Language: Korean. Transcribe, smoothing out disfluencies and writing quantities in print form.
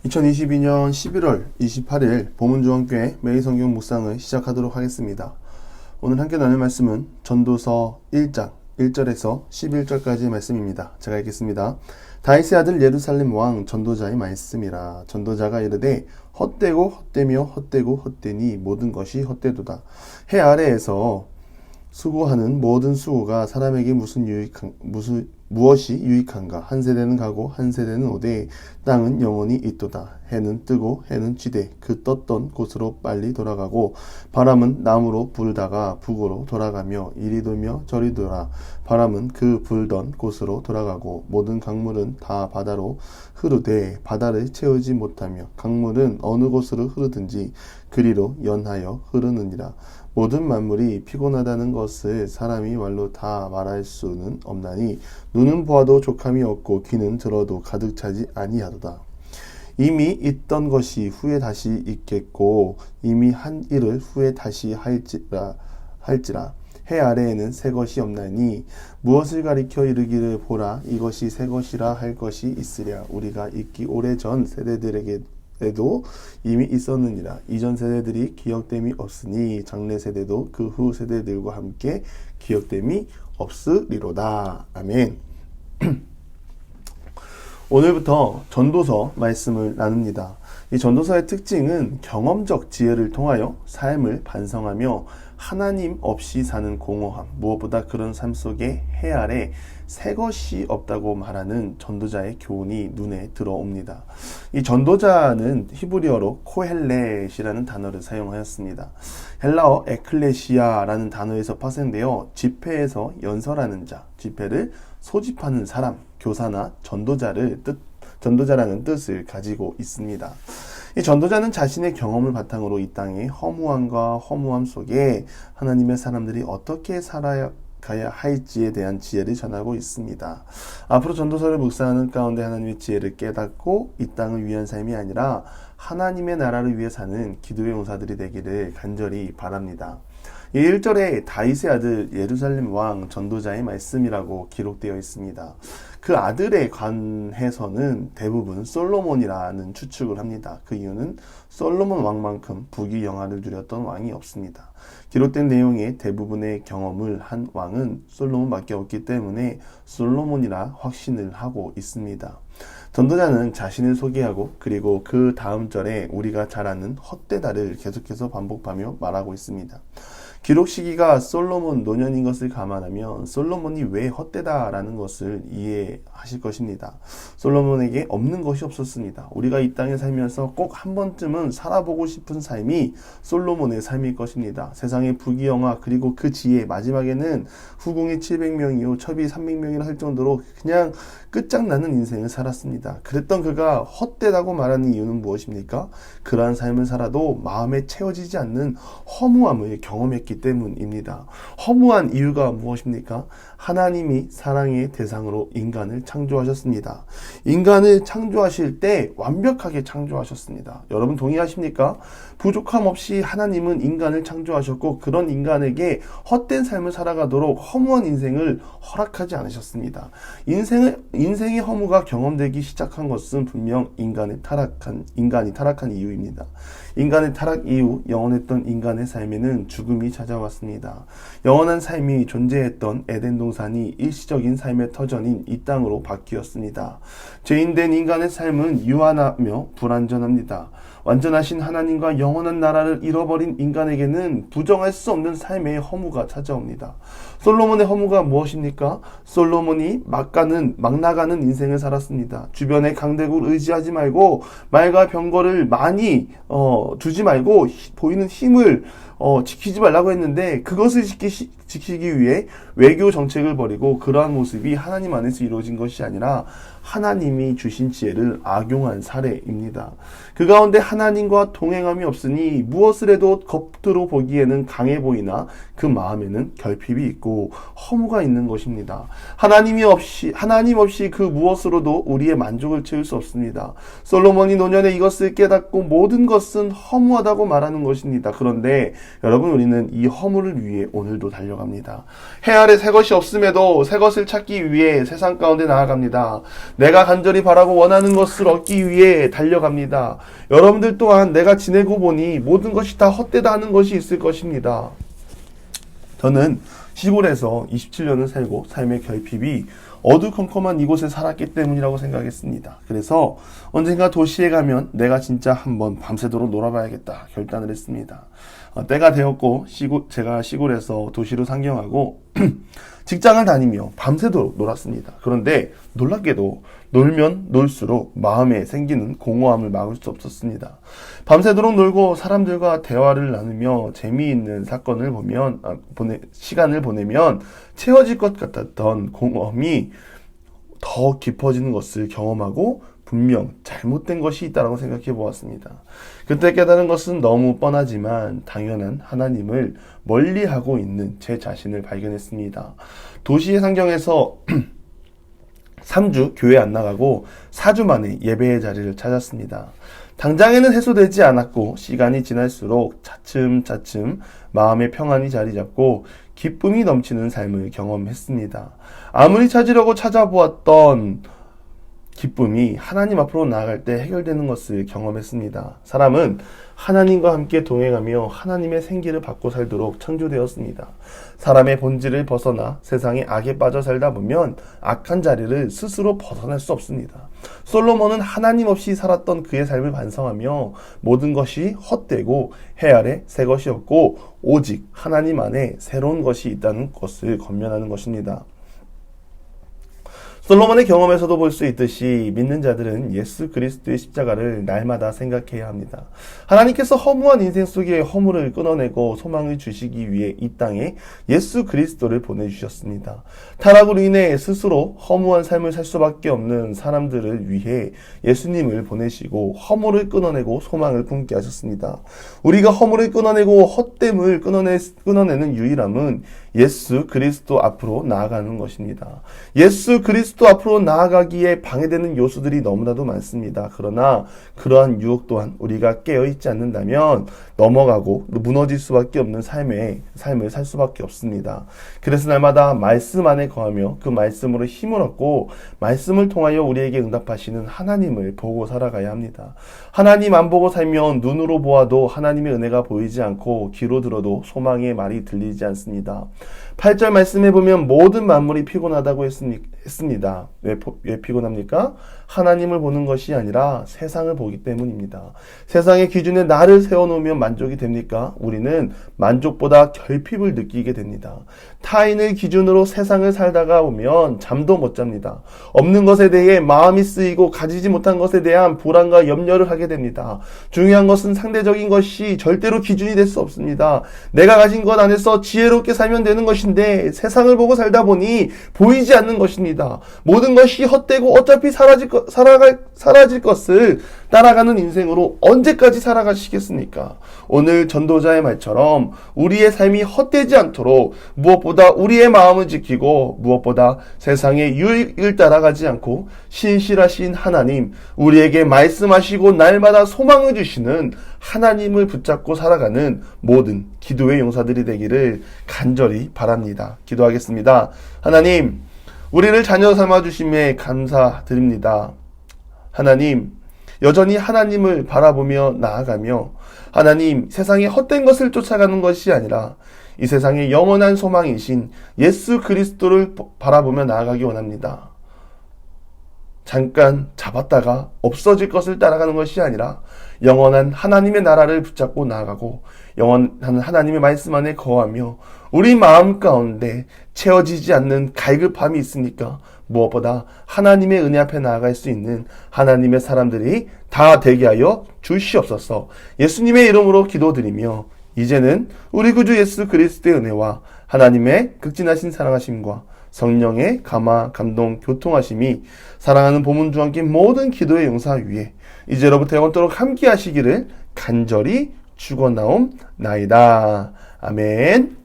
2022년 11월 28일 보문중앙교회 매일성경 묵상을 시작하도록 하겠습니다. 오늘 함께 나눌 말씀은 전도서 1장 1절에서 11절까지의 말씀입니다. 제가 읽겠습니다. 다윗의 아들 예루살렘 왕 전도자의 말씀이라. 전도자가 이르되 헛되고 헛되며 헛되고 헛되니 모든 것이 헛되도다. 해 아래에서 수고하는 모든 수고가 사람에게 무엇이 유익한가? 한 세대는 가고 한 세대는 오되 땅은 영원히 있도다. 해는 뜨고 해는 쥐되 그 떴던 곳으로 빨리 돌아가고 바람은 남으로 불다가 북으로 돌아가며 이리 돌며 저리 돌아 바람은 그 불던 곳으로 돌아가고 모든 강물은 다 바다로 흐르되 바다를 채우지 못하며 강물은 어느 곳으로 흐르든지 그리로 연하여 흐르느니라. 모든 만물이 피곤하다는 것을 사람이 말로 다 말할 수는 없나니 눈은 보아도 족함이 없고 귀는 들어도 가득 차지 아니하도다. 이미 있던 것이 후에 다시 있겠고 이미 한 일을 후에 다시 할지라. 해 아래에는 새 것이 없나니 무엇을 가리켜 이르기를 보라 이것이 새 것이라 할 것이 있으랴. 우리가 있기 오래전 세대들에게도 이미 있었느니라. 이전 세대들이 기억됨이 없으니 장래 세대도 그 후 세대들과 함께 기억됨이 없으리로다. 아멘. 오늘부터 전도서 말씀을 나눕니다. 이 전도서의 특징은 경험적 지혜를 통하여 삶을 반성하며 하나님 없이 사는 공허함, 무엇보다 그런 삶 속에 해 아래 새 것이 없다고 말하는 전도자의 교훈이 눈에 들어옵니다. 이 전도자는 히브리어로 코헬렛이라는 단어를 사용하였습니다. 헬라어 에클레시아라는 단어에서 파생되어 집회에서 연설하는 자, 집회를 소집하는 사람, 교사나 전도자라는 뜻을 가지고 있습니다. 이 전도자는 자신의 경험을 바탕으로 이 땅의 허무함과 허무함 속에 하나님의 사람들이 어떻게 살아가야 할지에 대한 지혜를 전하고 있습니다. 앞으로 전도서를 묵상하는 가운데 하나님의 지혜를 깨닫고 이 땅을 위한 삶이 아니라 하나님의 나라를 위해 사는 기도의 용사들이 되기를 간절히 바랍니다. 1절에 다윗의 아들 예루살렘 왕 전도자의 말씀이라고 기록되어 있습니다. 그 아들에 관해서는 대부분 솔로몬이라는 추측을 합니다. 그 이유는 솔로몬 왕만큼 부귀영화를 누렸던 왕이 없습니다. 기록된 내용의 대부분의 경험을 한 왕은 솔로몬밖에 없기 때문에 솔로몬이라 확신을 하고 있습니다. 전도자는 자신을 소개하고 그리고 그 다음 절에 우리가 잘 아는 헛되다를 계속해서 반복하며 말하고 있습니다. 기록 시기가 솔로몬 노년인 것을 감안하면 솔로몬이 왜 헛되다라는 것을 이해하실 것입니다. 솔로몬에게 없는 것이 없었습니다. 우리가 이 땅에 살면서 꼭 한 번쯤은 살아보고 싶은 삶이 솔로몬의 삶일 것입니다. 세상의 부귀영화 그리고 그 지혜, 마지막에는 후궁이 700명이요 첩이 300명이라 할 정도로 그냥 끝장나는 인생을 살았습니다. 그랬던 그가 헛되다고 말하는 이유는 무엇입니까? 그러한 삶을 살아도 마음에 채워지지 않는 허무함을 경험했기 때문입니다. 허무한 이유가 무엇입니까? 하나님이 사랑의 대상으로 인간을 창조하셨습니다. 인간을 창조하실 때 완벽하게 창조하셨습니다. 여러분 동의하십니까? 부족함 없이 하나님은 인간을 창조하셨고 그런 인간에게 헛된 삶을 살아가도록 허무한 인생을 허락하지 않으셨습니다. 인생의 허무가 경험되기 시작한 것은 분명 인간이 타락한 이유입니다. 인간의 타락 이후 영원했던 인간의 삶에는 죽음이 찾아왔습니다. 영원한 삶이 존재했던 에덴 동산이 일시적인 삶의 터전인 이 땅으로 바뀌었습니다. 죄인된 인간의 삶은 유한하며 불완전합니다. 완전하신 하나님과 영원한 나라를 잃어버린 인간에게는 부정할 수 없는 삶의 허무가 찾아옵니다. 솔로몬의 허무가 무엇입니까? 솔로몬이 막 나가는 인생을 살았습니다. 주변에 강대국을 의지하지 말고 말과 병거를 많이 두지 말고 보이는 힘을 지키지 말라고 했는데 그것을 지키기 위해 외교 정책을 벌이고 그러한 모습이 하나님 안에서 이루어진 것이 아니라 하나님이 주신 지혜를 악용한 사례입니다. 그 가운데 하나님과 동행함이 없으니 무엇을 해도 겉으로 보기에는 강해 보이나 그 마음에는 결핍이 있고 허무가 있는 것입니다. 하나님 없이 그 무엇으로도 우리의 만족을 채울 수 없습니다. 솔로몬이 노년에 이것을 깨닫고 모든 것은 허무하다고 말하는 것입니다. 그런데 여러분 우리는 이 허무를 위해 오늘도 달려갑니다. 해 아래 새 것이 없음에도 새 것을 찾기 위해 세상 가운데 나아갑니다. 내가 간절히 바라고 원하는 것을 얻기 위해 달려갑니다. 여러분들 또한 내가 지내고 보니 모든 것이 다 헛되다 하는 것이 있을 것입니다. 저는 시골에서 27년을 살고 삶의 결핍이 어두컴컴한 이곳에 살았기 때문이라고 생각했습니다. 그래서 언젠가 도시에 가면 내가 진짜 한번 밤새도록 놀아봐야겠다 결단을 했습니다. 때가 되었고 제가 시골에서 도시로 상경하고 직장을 다니며 밤새도록 놀았습니다. 그런데 놀랍게도 놀면 놀수록 마음에 생기는 공허함을 막을 수 없었습니다. 밤새도록 놀고 사람들과 대화를 나누며 재미있는 시간을 보내면 채워질 것 같았던 공허함이 더 깊어지는 것을 경험하고 분명 잘못된 것이 있다고 생각해 보았습니다. 그때 깨달은 것은 너무 뻔하지만 당연한 하나님을 멀리하고 있는 제 자신을 발견했습니다. 도시의 상경에서 3주 교회 안 나가고 4주 만에 예배의 자리를 찾았습니다. 당장에는 해소되지 않았고 시간이 지날수록 차츰차츰 마음의 평안이 자리 잡고 기쁨이 넘치는 삶을 경험했습니다. 아무리 찾으려고 찾아보았던 기쁨이 하나님 앞으로 나아갈 때 해결되는 것을 경험했습니다. 사람은 하나님과 함께 동행하며 하나님의 생기를 받고 살도록 창조되었습니다. 사람의 본질을 벗어나 세상의 악에 빠져 살다 보면 악한 자리를 스스로 벗어날 수 없습니다. 솔로몬은 하나님 없이 살았던 그의 삶을 반성하며 모든 것이 헛되고 해 아래 새 것이 없고 오직 하나님 안에 새로운 것이 있다는 것을 권면하는 것입니다. 솔로몬의 경험에서도 볼 수 있듯이 믿는 자들은 예수 그리스도의 십자가를 날마다 생각해야 합니다. 하나님께서 허무한 인생 속에 허물을 끊어내고 소망을 주시기 위해 이 땅에 예수 그리스도를 보내주셨습니다. 타락으로 인해 스스로 허무한 삶을 살 수밖에 없는 사람들을 위해 예수님을 보내시고 허물을 끊어내고 소망을 품게 하셨습니다. 우리가 허물을 끊어내고 헛됨을 끊어내는 유일함은 예수 그리스도 앞으로 나아가는 것입니다. 예수 그리스도 앞으로 나아가기에 방해되는 요소들이 너무나도 많습니다. 그러나 그러한 유혹 또한 우리가 깨어있지 않는다면 넘어가고 무너질 수밖에 없는 삶을 살 수밖에 없습니다. 그래서 날마다 말씀 안에 거하며 그 말씀으로 힘을 얻고 말씀을 통하여 우리에게 응답하시는 하나님을 보고 살아가야 합니다. 하나님 안 보고 살면 눈으로 보아도 하나님의 은혜가 보이지 않고 귀로 들어도 소망의 말이 들리지 않습니다. 8절 말씀해 보면 모든 만물이 피곤하다고 했습니다. 왜 피곤합니까? 하나님을 보는 것이 아니라 세상을 보기 때문입니다. 세상의 기준에 나를 세워놓으면 만족이 됩니까? 우리는 만족보다 결핍을 느끼게 됩니다. 타인을 기준으로 세상을 살다가 보면 잠도 못 잡니다. 없는 것에 대해 마음이 쓰이고 가지지 못한 것에 대한 불안과 염려를 하게 됩니다. 중요한 것은 상대적인 것이 절대로 기준이 될 수 없습니다. 내가 가진 것 안에서 지혜롭게 살면 되는 것인데 세상을 보고 살다 보니 보이지 않는 것입니다. 모든 것이 헛되고 어차피 사라질 것을 따라가는 인생으로 언제까지 살아가시겠습니까? 오늘 전도자의 말처럼 우리의 삶이 헛되지 않도록 무엇보다 우리의 마음을 지키고 무엇보다 세상의 유익을 따라가지 않고 신실하신 하나님, 우리에게 말씀하시고 날마다 소망을 주시는 하나님을 붙잡고 살아가는 모든 기도의 용사들이 되기를 간절히 바랍니다. 기도하겠습니다. 하나님, 우리를 자녀 삼아주심에 감사드립니다. 하나님, 여전히 하나님을 바라보며 나아가며 하나님, 세상의 헛된 것을 쫓아가는 것이 아니라 이 세상의 영원한 소망이신 예수 그리스도를 바라보며 나아가기 원합니다. 잠깐 잡았다가 없어질 것을 따라가는 것이 아니라 영원한 하나님의 나라를 붙잡고 나아가고 영원한 하나님의 말씀 안에 거하며 우리 마음 가운데 채워지지 않는 갈급함이 있으니까 무엇보다 하나님의 은혜 앞에 나아갈 수 있는 하나님의 사람들이 다 되게 하여 주시옵소서. 예수님의 이름으로 기도드리며 이제는 우리 구주 예수 그리스도의 은혜와 하나님의 극진하신 사랑하심과 성령의 감화, 감동, 교통하심이 사랑하는 보문주와 함께 모든 기도의 용사 위에 이제로부터 영원토록 함께 하시기를 간절히 축원하옵나이다. 아멘.